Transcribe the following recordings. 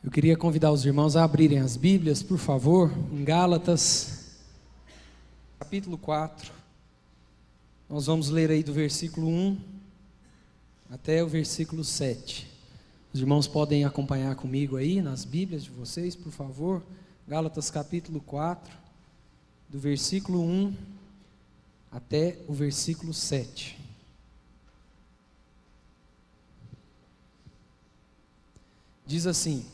Eu queria convidar os irmãos a abrirem as Bíblias, por favor, em Gálatas, capítulo 4. Nós vamos ler aí do versículo 1 até o versículo 7. Os irmãos podem acompanhar comigo aí nas Bíblias de vocês, por favor. Gálatas capítulo 4, do versículo 1 até o versículo 7. Diz assim: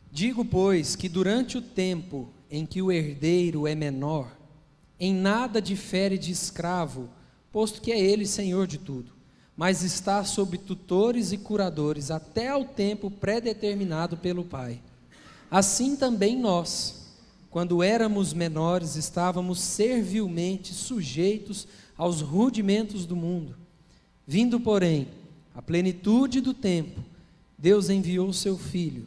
Digo, pois, que durante o tempo em que o herdeiro é menor, em nada difere de escravo, posto que é ele senhor de tudo, mas está sob tutores e curadores até ao tempo predeterminado pelo Pai. Assim também nós, quando éramos menores, estávamos servilmente sujeitos aos rudimentos do mundo. Vindo, porém, a plenitude do tempo, Deus enviou o seu Filho,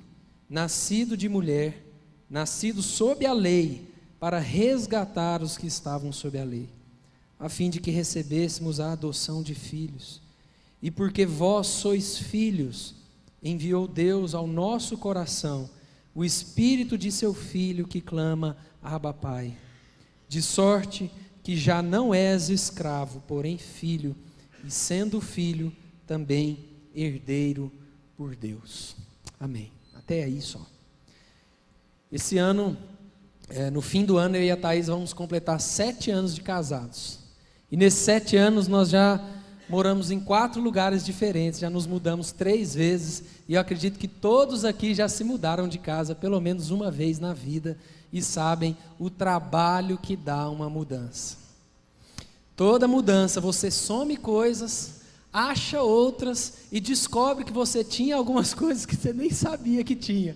nascido de mulher, nascido sob a lei, para resgatar os que estavam sob a lei, a fim de que recebêssemos a adoção de filhos. E porque vós sois filhos, enviou Deus ao nosso coração o Espírito de seu Filho que clama: Abba, Pai. De sorte que já não és escravo, porém filho, e sendo filho, também herdeiro por Deus. Amém. Até aí só. Esse ano, no fim do ano, eu e a Thaís vamos completar 7 anos de casados. E nesses 7 anos nós já moramos em 4 lugares diferentes, já nos mudamos 3 vezes, e eu acredito que todos aqui já se mudaram de casa pelo menos uma vez na vida, e sabem o trabalho que dá uma mudança. Toda mudança, você some coisas, acha outras e descobre que você tinha algumas coisas que você nem sabia que tinha.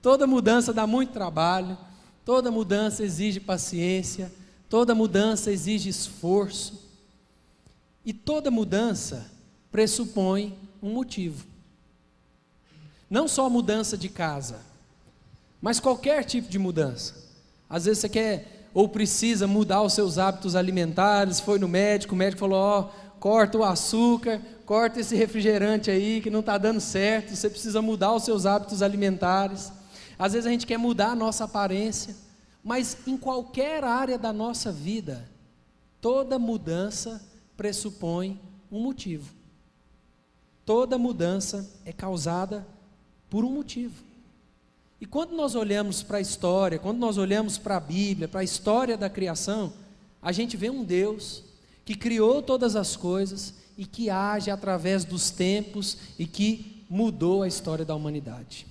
Toda mudança dá muito trabalho, toda mudança exige paciência, toda mudança exige esforço, e toda mudança pressupõe um motivo. Não só mudança de casa, mas qualquer tipo de mudança. Às vezes você quer ou precisa mudar os seus hábitos alimentares, foi no médico, o médico falou: corta o açúcar, corta esse refrigerante aí que não está dando certo, você precisa mudar os seus hábitos alimentares. Às vezes a gente quer mudar a nossa aparência, mas em qualquer área da nossa vida, toda mudança pressupõe um motivo. Toda mudança é causada por um motivo. E quando nós olhamos para a história, quando nós olhamos para a Bíblia, para a história da criação, a gente vê um Deus que criou todas as coisas e que age através dos tempos e que mudou a história da humanidade.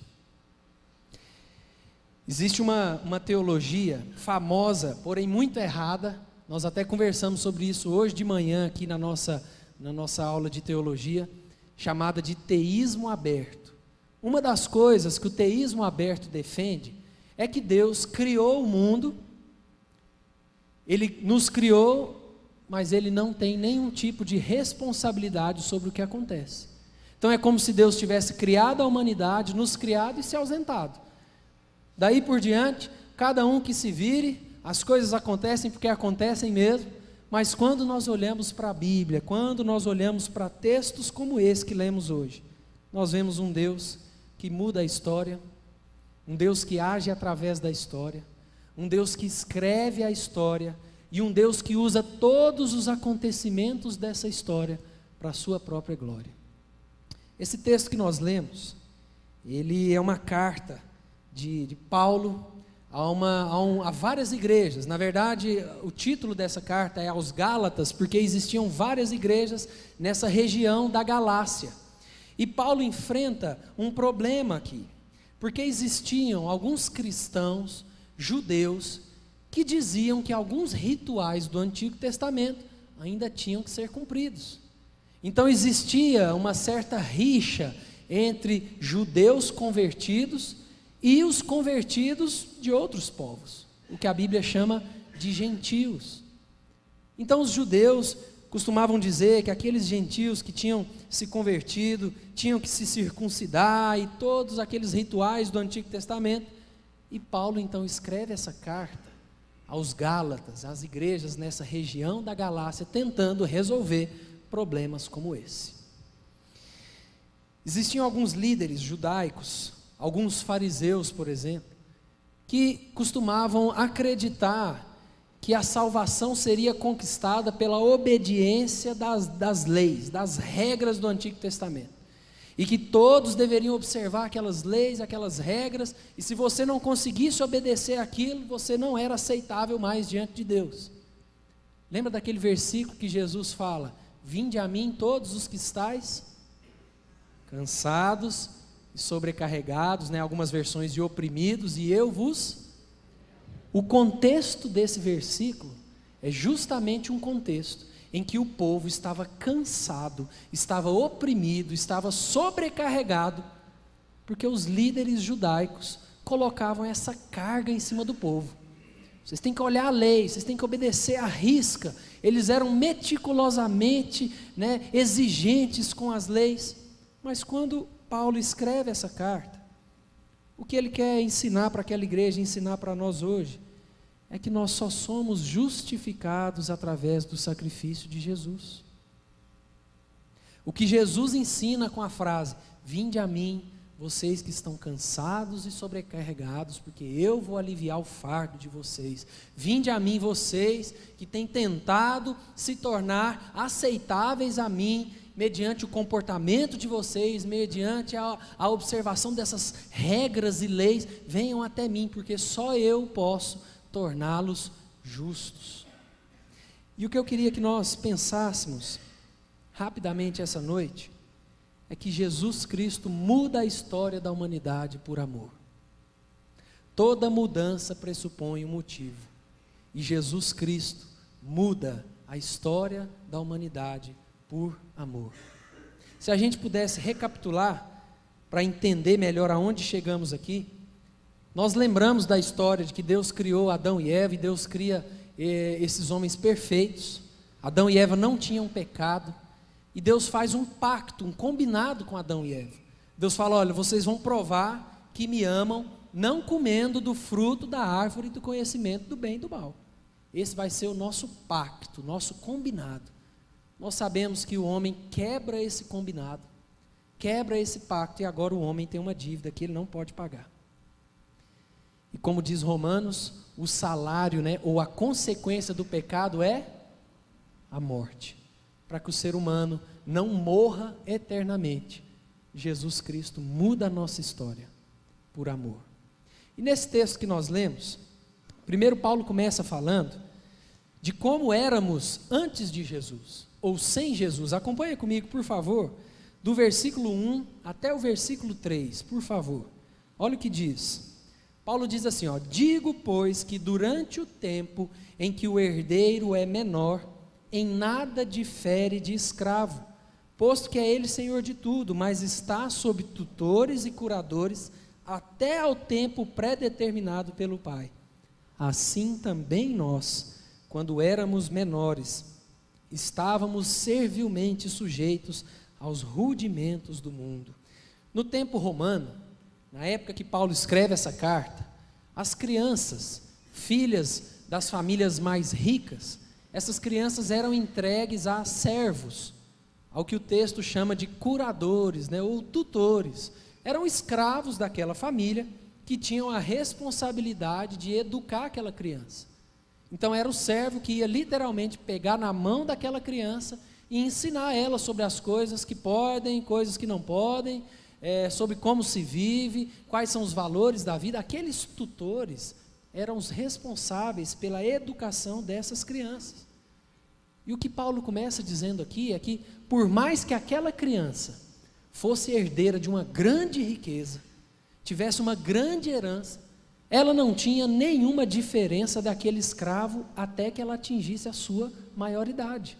Existe uma teologia famosa, porém muito errada. Nós até conversamos sobre isso hoje de manhã aqui na nossa aula de teologia, chamada de teísmo aberto. Uma das coisas que o teísmo aberto defende é que Deus criou o mundo, Ele nos criou, mas Ele não tem nenhum tipo de responsabilidade sobre o que acontece. Então é como se Deus tivesse criado a humanidade, nos criado e se ausentado. Daí por diante, cada um que se vire, as coisas acontecem porque acontecem mesmo, mas quando nós olhamos para a Bíblia, quando nós olhamos para textos como esse que lemos hoje, nós vemos um Deus que muda a história, um Deus que age através da história, um Deus que escreve a história, e um Deus que usa todos os acontecimentos dessa história para a sua própria glória. Esse texto que nós lemos, ele é uma carta de Paulo a várias igrejas. Na verdade, o título dessa carta é aos Gálatas, porque existiam várias igrejas nessa região da Galácia. E Paulo enfrenta um problema aqui, porque existiam alguns cristãos judeus que diziam que alguns rituais do Antigo Testamento ainda tinham que ser cumpridos. Então existia uma certa rixa entre judeus convertidos e os convertidos de outros povos, o que a Bíblia chama de gentios. Então os judeus costumavam dizer que aqueles gentios que tinham se convertido tinham que se circuncidar e todos aqueles rituais do Antigo Testamento. E Paulo então escreve essa carta aos Gálatas, às igrejas nessa região da Galácia, tentando resolver problemas como esse. Existiam alguns líderes judaicos alguns fariseus, por exemplo, que costumavam acreditar que a salvação seria conquistada pela obediência das leis, das regras do Antigo Testamento, e que todos deveriam observar aquelas leis, aquelas regras, e se você não conseguisse obedecer aquilo, você não era aceitável mais diante de Deus. Lembra daquele versículo que Jesus fala: vinde a mim todos os que estáis cansados e sobrecarregados, algumas versões de oprimidos, e eu vos... O contexto desse versículo é justamente um contexto em que o povo estava cansado, estava oprimido, estava sobrecarregado, porque os líderes judaicos colocavam essa carga em cima do povo. Vocês têm que olhar a lei, vocês têm que obedecer à risca. Eles eram meticulosamente, exigentes com as leis. Mas quando Paulo escreve essa carta, o que ele quer ensinar para aquela igreja, ensinar para nós hoje, é que nós só somos justificados através do sacrifício de Jesus. O que Jesus ensina com a frase: vinde a mim, vocês que estão cansados e sobrecarregados, porque eu vou aliviar o fardo de vocês. Vinde a mim, vocês que têm tentado se tornar aceitáveis a mim, mediante o comportamento de vocês, mediante a observação dessas regras e leis, venham até mim, porque só eu posso torná-los justos. E o que eu queria que nós pensássemos rapidamente essa noite é que Jesus Cristo muda a história da humanidade por amor. Toda mudança pressupõe um motivo, e Jesus Cristo muda a história da humanidade por amor. Se a gente pudesse recapitular, para entender melhor aonde chegamos aqui, nós lembramos da história de que Deus criou Adão e Eva, e Deus cria esses homens perfeitos. Adão e Eva não tinham pecado, e Deus faz um pacto, um combinado com Adão e Eva. Deus fala: olha, vocês vão provar que me amam, não comendo do fruto da árvore do conhecimento do bem e do mal. Esse vai ser o nosso pacto, nosso combinado. Nós sabemos que o homem quebra esse combinado, quebra esse pacto, e agora o homem tem uma dívida que ele não pode pagar. E como diz Romanos, o salário, ou a consequência do pecado é a morte. Para que o ser humano não morra eternamente, Jesus Cristo muda a nossa história por amor. E nesse texto que nós lemos, primeiro Paulo começa falando de como éramos antes de Jesus, ou sem Jesus. Acompanha comigo, por favor, do versículo 1 até o versículo 3, por favor. Olha o que diz. Paulo diz assim: digo, pois, que durante o tempo em que o herdeiro é menor, em nada difere de escravo, posto que é ele senhor de tudo, mas está sob tutores e curadores, até ao tempo predeterminado pelo Pai. Assim também nós, quando éramos menores, estávamos servilmente sujeitos aos rudimentos do mundo. No tempo romano, na época que Paulo escreve essa carta, as crianças, filhas das famílias mais ricas, essas crianças eram entregues a servos, ao que o texto chama de curadores, ou tutores. Eram escravos daquela família que tinham a responsabilidade de educar aquela criança. Então era o servo que ia literalmente pegar na mão daquela criança e ensinar ela sobre as coisas que podem, coisas que não podem, sobre como se vive, quais são os valores da vida. Aqueles tutores eram os responsáveis pela educação dessas crianças. E o que Paulo começa dizendo aqui é que, por mais que aquela criança fosse herdeira de uma grande riqueza, tivesse uma grande herança, ela não tinha nenhuma diferença daquele escravo até que ela atingisse a sua maioridade.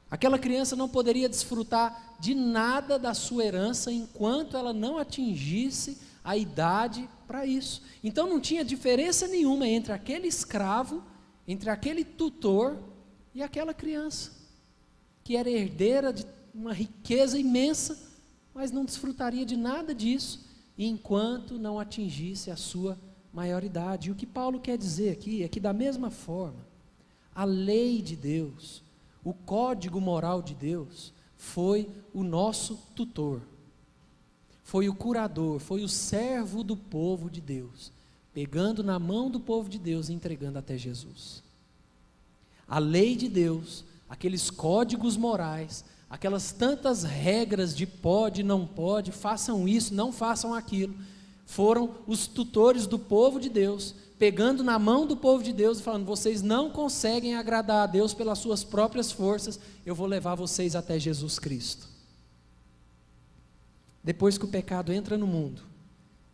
Aquela criança não poderia desfrutar de nada da sua herança enquanto ela não atingisse a idade para isso. Então não tinha diferença nenhuma entre aquele escravo, entre aquele tutor e aquela criança, que era herdeira de uma riqueza imensa, mas não desfrutaria de nada disso enquanto não atingisse a sua maioridade. E o que Paulo quer dizer aqui é que, da mesma forma, a lei de Deus, o código moral de Deus, foi o nosso tutor, foi o curador, foi o servo do povo de Deus, pegando na mão do povo de Deus e entregando até Jesus. A lei de Deus, aqueles códigos morais, aquelas tantas regras de pode, não pode, façam isso, não façam aquilo, foram os tutores do povo de Deus, pegando na mão do povo de Deus e falando: vocês não conseguem agradar a Deus pelas suas próprias forças, eu vou levar vocês até Jesus Cristo. Depois que o pecado entra no mundo,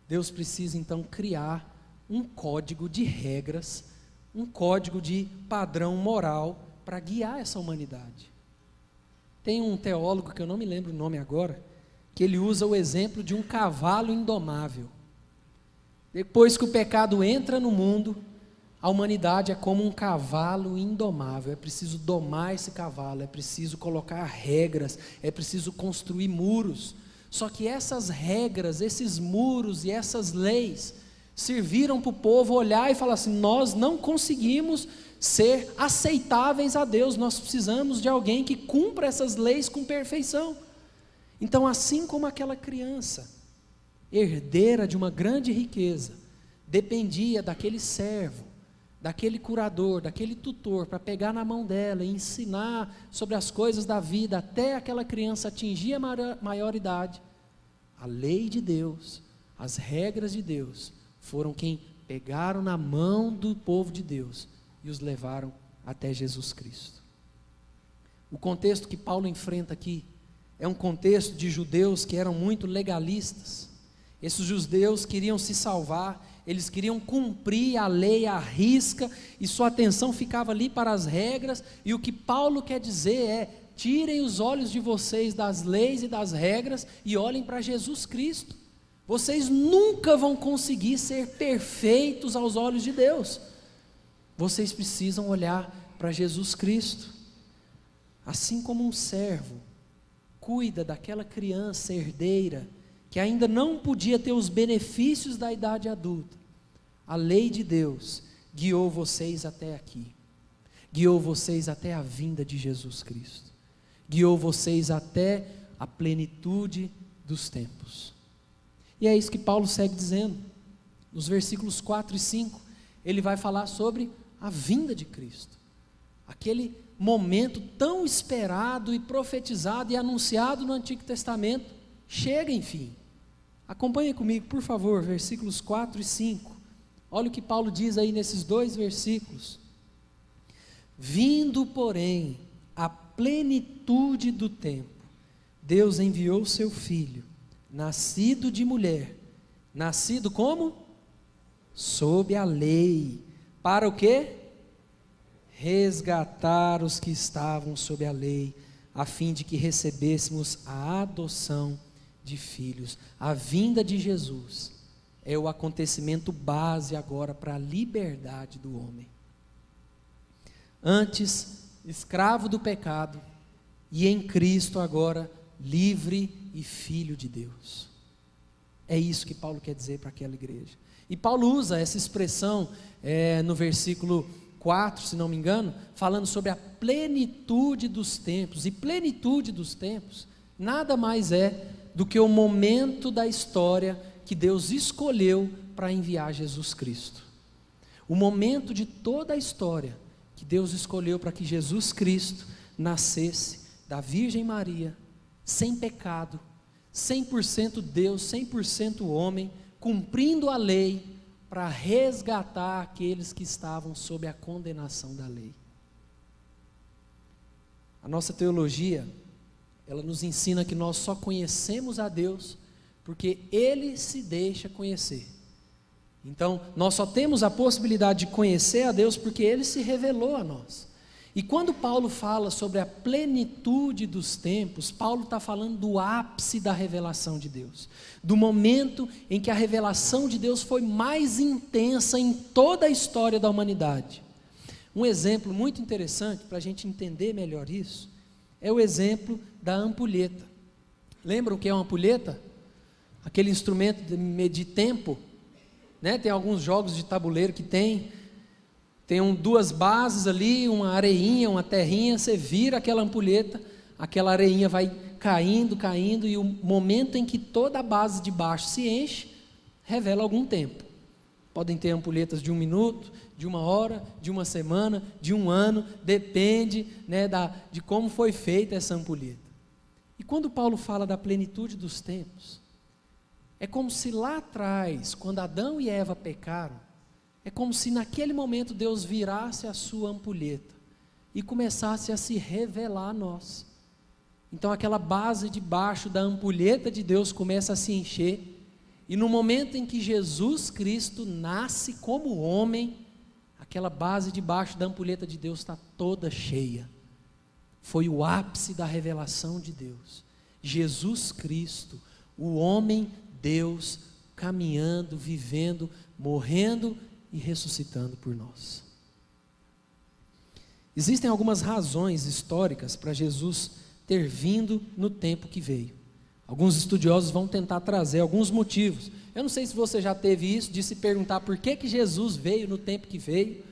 Deus precisa então criar um código de regras, um código de padrão moral para guiar essa humanidade. Tem um teólogo, que eu não me lembro o nome agora, que ele usa o exemplo de um cavalo indomável. Depois que o pecado entra no mundo, a humanidade é como um cavalo indomável. É preciso domar esse cavalo, é preciso colocar regras, é preciso construir muros. Só que essas regras, esses muros e essas leis serviram para o povo olhar e falar assim: nós não conseguimos ser aceitáveis a Deus, nós precisamos de alguém que cumpra essas leis com perfeição. Então, assim como aquela criança, herdeira de uma grande riqueza, dependia daquele servo, daquele curador, daquele tutor, para pegar na mão dela e ensinar sobre as coisas da vida, até aquela criança atingir a maioridade, a lei de Deus, as regras de Deus, foram quem pegaram na mão do povo de Deus e os levaram até Jesus Cristo. O contexto que Paulo enfrenta aqui é um contexto de judeus que eram muito legalistas. Esses judeus queriam se salvar, eles queriam cumprir a lei à risca, e sua atenção ficava ali para as regras, e o que Paulo quer dizer é: tirem os olhos de vocês das leis e das regras, e olhem para Jesus Cristo. Vocês nunca vão conseguir ser perfeitos aos olhos de Deus, vocês precisam olhar para Jesus Cristo. Assim como um servo cuida daquela criança herdeira, que ainda não podia ter os benefícios da idade adulta, a lei de Deus guiou vocês até aqui, guiou vocês até a vinda de Jesus Cristo, guiou vocês até a plenitude dos tempos. E é isso que Paulo segue dizendo, nos versículos 4 e 5, ele vai falar sobre a vinda de Cristo, aquele momento tão esperado e profetizado e anunciado no Antigo Testamento, chega enfim. Acompanhe comigo, por favor, versículos 4 e 5. Olha o que Paulo diz aí nesses dois versículos. Vindo, porém, a plenitude do tempo, Deus enviou seu Filho, nascido de mulher, nascido como? Sob a lei, para o quê? Resgatar os que estavam sob a lei, a fim de que recebêssemos a adoção de filhos. A vinda de Jesus é o acontecimento base agora para a liberdade do homem. Antes, escravo do pecado, e em Cristo agora, livre e filho de Deus. É isso que Paulo quer dizer para aquela igreja. E Paulo usa essa expressão no versículo 4, se não me engano, falando sobre a plenitude dos tempos. E plenitude dos tempos nada mais é do que o momento da história que Deus escolheu para enviar Jesus Cristo. O momento de toda a história que Deus escolheu para que Jesus Cristo nascesse da Virgem Maria, sem pecado, 100% Deus, 100% homem, cumprindo a lei, para resgatar aqueles que estavam sob a condenação da lei. A nossa teologia, ela nos ensina que nós só conhecemos a Deus porque Ele se deixa conhecer. Então, nós só temos a possibilidade de conhecer a Deus porque Ele se revelou a nós. E quando Paulo fala sobre a plenitude dos tempos, Paulo está falando do ápice da revelação de Deus, do momento em que a revelação de Deus foi mais intensa em toda a história da humanidade. Um exemplo muito interessante para a gente entender melhor isso, é o exemplo da ampulheta. Lembram o que é uma ampulheta? Aquele instrumento de medir tempo, né? Tem alguns jogos de tabuleiro que tem duas bases ali, uma areinha, uma terrinha, você vira aquela ampulheta, aquela areinha vai caindo, caindo, e o momento em que toda a base de baixo se enche, revela algum tempo. Podem ter ampulhetas de 1 minuto, de 1 hora, de 1 semana, de 1 ano, depende, né, de como foi feita essa ampulheta. E quando Paulo fala da plenitude dos tempos, é como se lá atrás, quando Adão e Eva pecaram, é como se naquele momento Deus virasse a sua ampulheta e começasse a se revelar a nós. Então aquela base de baixo da ampulheta de Deus começa a se encher, e no momento em que Jesus Cristo nasce como homem, aquela base de baixo da ampulheta de Deus está toda cheia. Foi o ápice da revelação de Deus. Jesus Cristo, o homem Deus, caminhando, vivendo, morrendo e ressuscitando por nós. Existem algumas razões históricas para Jesus ter vindo no tempo que veio. Alguns estudiosos vão tentar trazer alguns motivos. Eu não sei se você já teve isso, de se perguntar por que Jesus veio no tempo que veio,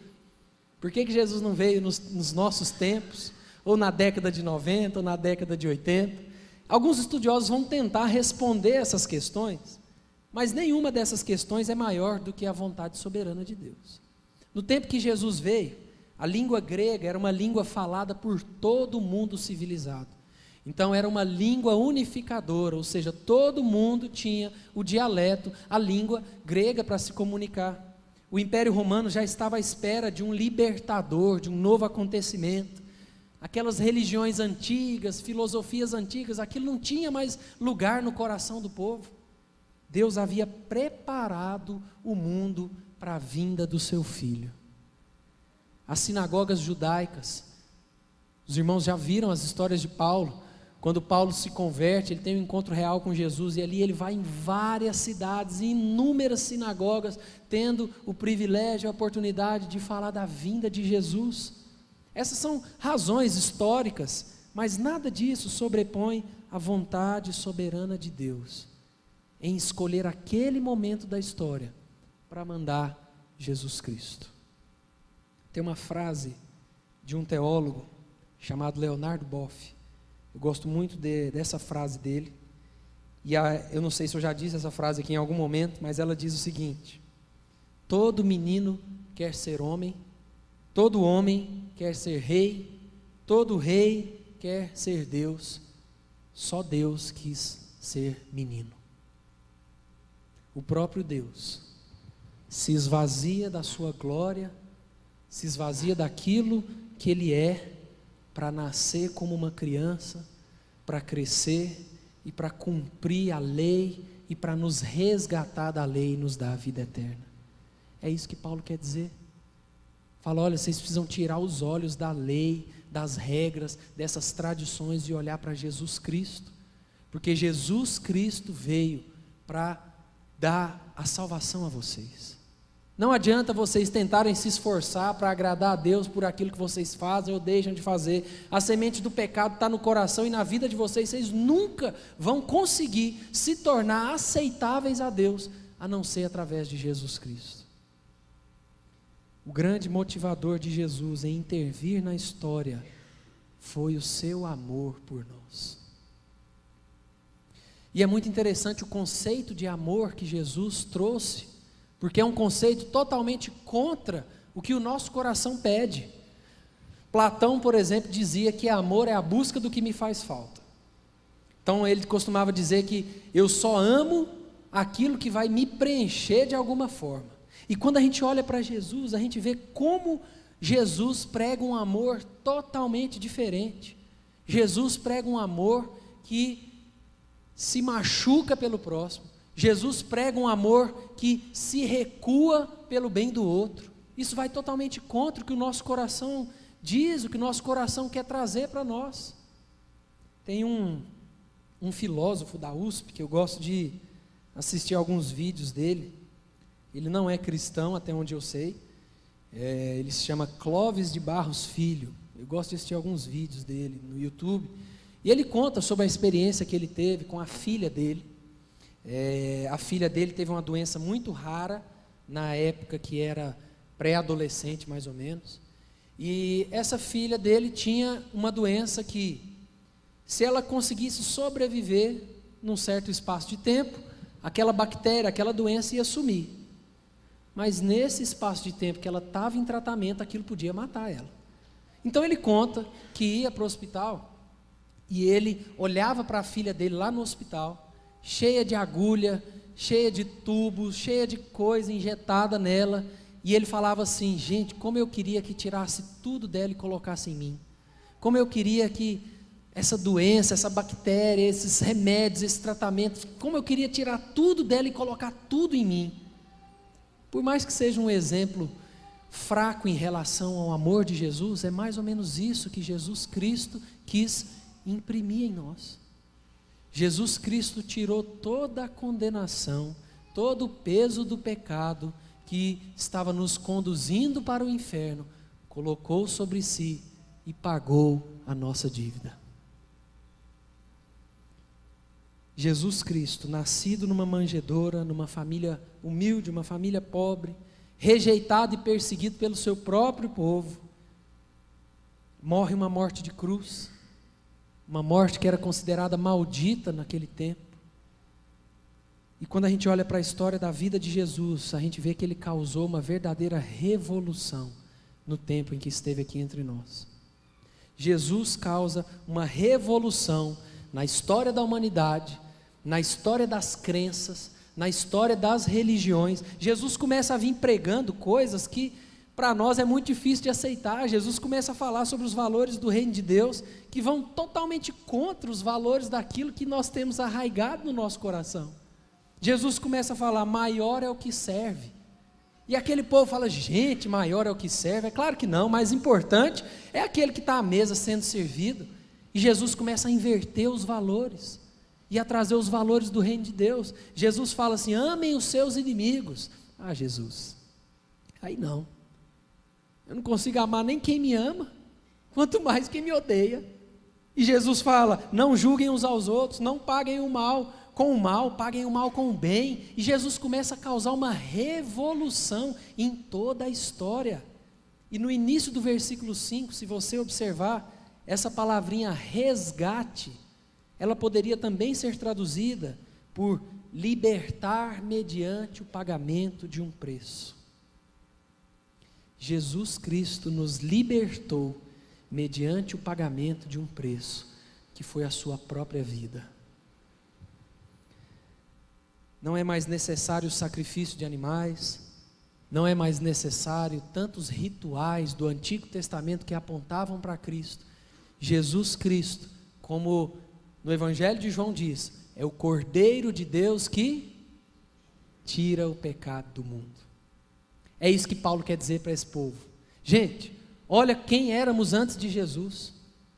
por que Jesus não veio nos nossos tempos, ou na década de 90, ou na década de 80. Alguns estudiosos vão tentar responder essas questões, mas nenhuma dessas questões é maior do que a vontade soberana de Deus. No tempo que Jesus veio, a língua grega era uma língua falada por todo o mundo civilizado. Então era uma língua unificadora, ou seja, todo mundo tinha o dialeto, a língua grega para se comunicar. O Império Romano já estava à espera de um libertador, de um novo acontecimento. Aquelas religiões antigas, filosofias antigas, aquilo não tinha mais lugar no coração do povo. Deus havia preparado o mundo para a vinda do seu Filho. As sinagogas judaicas, os irmãos já viram as histórias de Paulo. Quando Paulo se converte, ele tem um encontro real com Jesus, e ali ele vai em várias cidades, em inúmeras sinagogas, tendo o privilégio e a oportunidade de falar da vinda de Jesus. Essas são razões históricas, mas nada disso sobrepõe a vontade soberana de Deus, em escolher aquele momento da história, para mandar Jesus Cristo. Tem uma frase de um teólogo, chamado Leonardo Boff. Eu gosto muito dessa frase dele, e eu não sei se eu já disse essa frase aqui em algum momento, mas ela diz o seguinte: todo menino quer ser homem, todo homem quer ser rei, todo rei quer ser Deus, só Deus quis ser menino. O próprio Deus se esvazia da sua glória, se esvazia daquilo que Ele é, para nascer como uma criança, para crescer e para cumprir a lei e para nos resgatar da lei e nos dar a vida eterna. É isso que Paulo quer dizer. Fala, olha, vocês precisam tirar os olhos da lei, das regras, dessas tradições e olhar para Jesus Cristo, porque Jesus Cristo veio para dar a salvação a vocês. Não adianta vocês tentarem se esforçar para agradar a Deus por aquilo que vocês fazem ou deixam de fazer. A semente do pecado está no coração e na vida de vocês. Vocês nunca vão conseguir se tornar aceitáveis a Deus, a não ser através de Jesus Cristo. O grande motivador de Jesus em intervir na história foi o seu amor por nós. E é muito interessante o conceito de amor que Jesus trouxe, porque é um conceito totalmente contra o que o nosso coração pede. Platão, por exemplo, dizia que amor é a busca do que me faz falta. Então ele costumava dizer que eu só amo aquilo que vai me preencher de alguma forma. E quando a gente olha para Jesus, a gente vê como Jesus prega um amor totalmente diferente. Jesus prega um amor que se machuca pelo próximo. Jesus prega um amor que se recua pelo bem do outro. Isso vai totalmente contra o que o nosso coração diz, o que o nosso coração quer trazer para nós. Tem um filósofo da USP que eu gosto de assistir alguns vídeos dele. Ele não é cristão, até onde eu sei. Ele se chama Clóvis de Barros Filho. Eu gosto de assistir alguns vídeos dele no YouTube. E ele conta sobre a experiência que ele teve com a filha dele. A filha dele teve uma doença muito rara, na época que era pré-adolescente mais ou menos, e essa filha dele tinha uma doença que, se ela conseguisse sobreviver num certo espaço de tempo, aquela bactéria, aquela doença ia sumir. Mas nesse espaço de tempo que ela estava em tratamento, aquilo podia matar ela. Então ele conta que ia para o hospital e ele olhava para a filha dele lá no hospital, cheia de agulha, cheia de tubos, cheia de coisa injetada nela, e ele falava assim: gente, como eu queria que tirasse tudo dela e colocasse em mim. Como eu queria que essa doença, essa bactéria, esses remédios, esses tratamentos, como eu queria tirar tudo dela e colocar tudo em mim. Por mais que seja um exemplo fraco em relação ao amor de Jesus, é mais ou menos isso que Jesus Cristo quis imprimir em nós. Jesus Cristo tirou toda a condenação, todo o peso do pecado que estava nos conduzindo para o inferno, colocou sobre si e pagou a nossa dívida. Jesus Cristo, nascido numa manjedoura, numa família humilde, uma família pobre, rejeitado e perseguido pelo seu próprio povo, morre uma morte de cruz, uma morte que era considerada maldita naquele tempo. E quando a gente olha para a história da vida de Jesus, a gente vê que ele causou uma verdadeira revolução no tempo em que esteve aqui entre nós. Jesus causa uma revolução na história da humanidade, na história das crenças, na história das religiões. Jesus começa a vir pregando coisas que para nós é muito difícil de aceitar. Jesus começa a falar sobre os valores do reino de Deus, que vão totalmente contra os valores daquilo que nós temos arraigado no nosso coração. Jesus começa a falar: maior é o que serve. E aquele povo fala: gente, maior é o que serve. É claro que não, mais importante é aquele que está à mesa sendo servido. E Jesus começa a inverter os valores e a trazer os valores do reino de Deus. Jesus fala assim: amem os seus inimigos. Ah, Jesus, aí não, eu não consigo amar nem quem me ama, quanto mais quem me odeia. E Jesus fala: não julguem uns aos outros, não paguem o mal com o mal, paguem o mal com o bem. E Jesus começa a causar uma revolução em toda a história. E no início do versículo 5, se você observar, essa palavrinha resgate, ela poderia também ser traduzida por libertar mediante o pagamento de um preço. Jesus Cristo nos libertou mediante o pagamento de um preço, que foi a sua própria vida. Não é mais necessário o sacrifício de animais, não é mais necessário tantos rituais do Antigo Testamento que apontavam para Cristo. Jesus Cristo, como no Evangelho de João diz, é o Cordeiro de Deus que tira o pecado do mundo. É isso que Paulo quer dizer para esse povo. Gente, olha quem éramos antes de Jesus.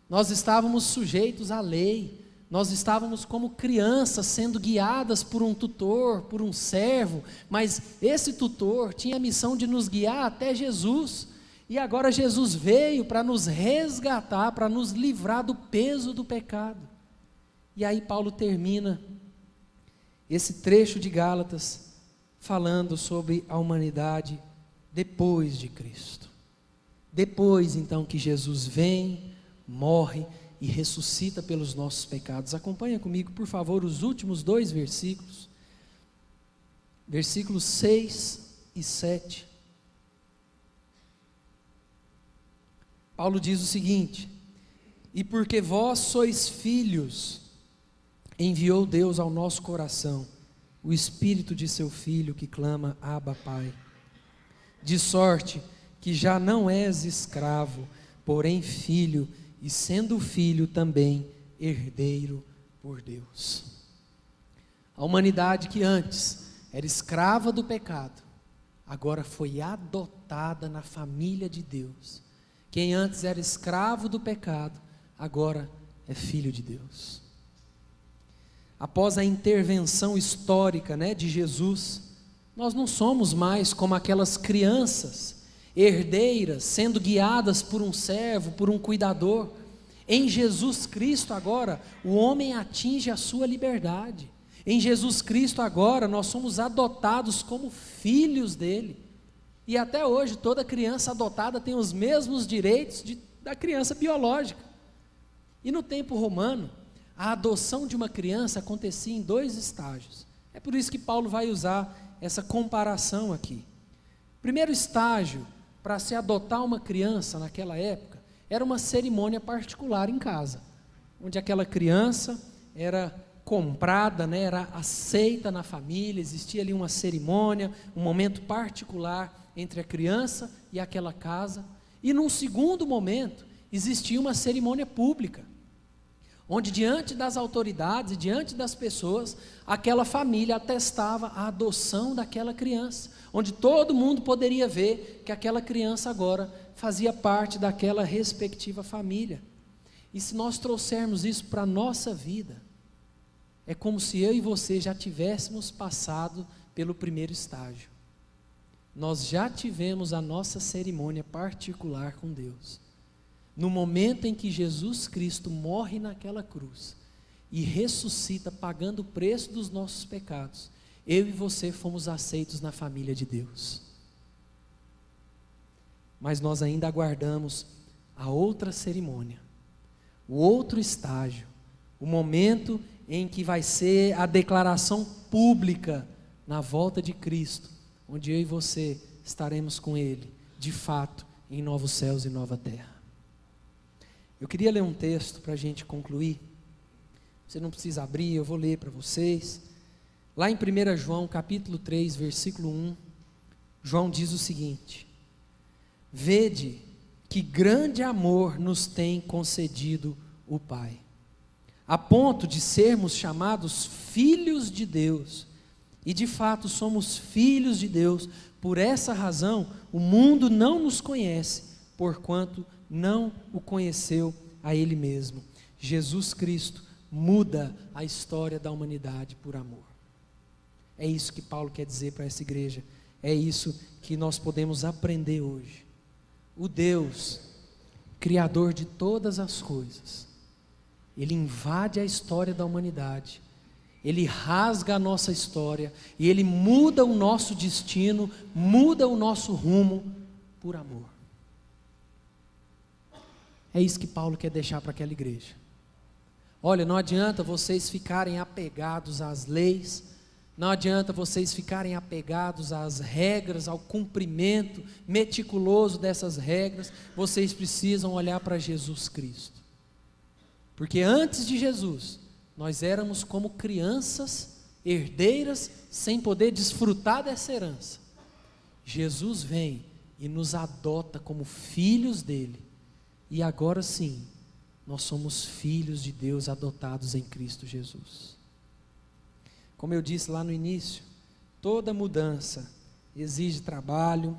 Nós estávamos sujeitos à lei, nós estávamos como crianças sendo guiadas por um tutor, por um servo, mas esse tutor tinha a missão de nos guiar até Jesus. E agora Jesus veio para nos resgatar, para nos livrar do peso do pecado. E aí Paulo termina esse trecho de Gálatas falando sobre a humanidade depois de Cristo. Depois então que Jesus vem, morre e ressuscita pelos nossos pecados. Acompanha comigo, por favor, os últimos 2 versículos. Versículos 6 e 7. Paulo diz o seguinte: e porque vós sois filhos, enviou Deus ao nosso coração o Espírito de seu Filho que clama: Abba, Pai. De sorte que já não és escravo, porém filho, e sendo filho também herdeiro por Deus. A humanidade que antes era escrava do pecado, agora foi adotada na família de Deus. Quem antes era escravo do pecado, agora é filho de Deus. Após a intervenção histórica, de Jesus, nós não somos mais como aquelas crianças herdeiras, sendo guiadas por um servo, por um cuidador. Em Jesus Cristo agora, o homem atinge a sua liberdade. Em Jesus Cristo agora, nós somos adotados como filhos dele. E até hoje, toda criança adotada tem os mesmos direitos da criança biológica. E no tempo romano, a adoção de uma criança acontecia em 2 estágios. É por isso que Paulo vai usar essa comparação aqui. Primeiro estágio, para se adotar uma criança naquela época, era uma cerimônia particular em casa, onde aquela criança era comprada, né, era aceita na família, existia ali uma cerimônia, um momento particular entre a criança e aquela casa. E num segundo momento, existia uma cerimônia pública, onde diante das autoridades e diante das pessoas, aquela família atestava a adoção daquela criança, onde todo mundo poderia ver que aquela criança agora fazia parte daquela respectiva família. E se nós trouxermos isso para a nossa vida, é como se eu e você já tivéssemos passado pelo primeiro estágio. Nós já tivemos a nossa cerimônia particular com Deus. No momento em que Jesus Cristo morre naquela cruz e ressuscita pagando o preço dos nossos pecados, eu e você fomos aceitos na família de Deus. Mas nós ainda aguardamos a outra cerimônia, o outro estágio, o momento em que vai ser a declaração pública na volta de Cristo, onde eu e você estaremos com Ele, de fato, em novos céus e nova terra. Eu queria ler um texto para a gente concluir. Você não precisa abrir, eu vou ler para vocês. Lá em 1 João, capítulo 3, versículo 1, João diz o seguinte: vede que grande amor nos tem concedido o Pai, a ponto de sermos chamados filhos de Deus, e de fato somos filhos de Deus. Por essa razão o mundo não nos conhece, porquanto não o conheceu a Ele mesmo. Jesus Cristo muda a história da humanidade por amor. É isso que Paulo quer dizer para essa igreja, é isso que nós podemos aprender hoje. O Deus, Criador de todas as coisas, Ele invade a história da humanidade, Ele rasga a nossa história, e Ele muda o nosso destino, muda o nosso rumo, por amor. É isso que Paulo quer deixar para aquela igreja. Olha, não adianta vocês ficarem apegados às leis, não adianta vocês ficarem apegados às regras, ao cumprimento meticuloso dessas regras. Vocês precisam olhar para Jesus Cristo, porque antes de Jesus, nós éramos como crianças herdeiras, sem poder desfrutar dessa herança. Jesus vem e nos adota como filhos dele, e agora sim, nós somos filhos de Deus adotados em Cristo Jesus. Como eu disse lá no início, toda mudança exige trabalho,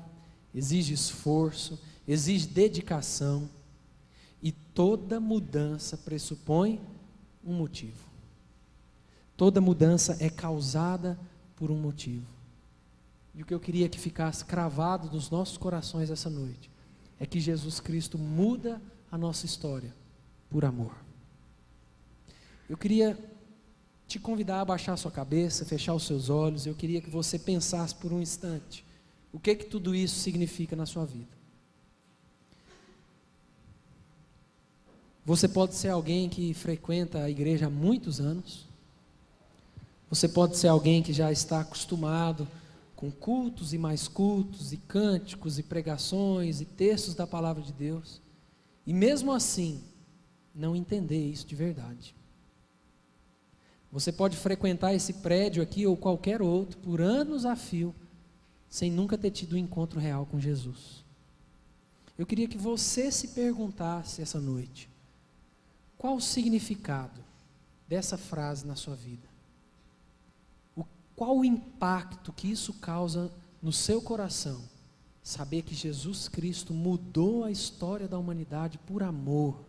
exige esforço, exige dedicação, e toda mudança pressupõe um motivo. Toda mudança é causada por um motivo. E o que eu queria que ficasse cravado nos nossos corações essa noite é que Jesus Cristo muda a nossa história por amor. Eu queria te convidar a abaixar a sua cabeça, fechar os seus olhos. Eu queria que você pensasse por um instante o que tudo isso significa na sua vida. Você pode ser alguém que frequenta a igreja há muitos anos. Você pode ser alguém que já está acostumado com cultos e mais cultos, e cânticos, e pregações, e textos da palavra de Deus, e mesmo assim, não entender isso de verdade. Você pode frequentar esse prédio aqui, ou qualquer outro, por anos a fio, sem nunca ter tido um encontro real com Jesus. Eu queria que você se perguntasse essa noite, qual o significado dessa frase na sua vida? Qual o impacto que isso causa no seu coração? Saber que Jesus Cristo mudou a história da humanidade por amor.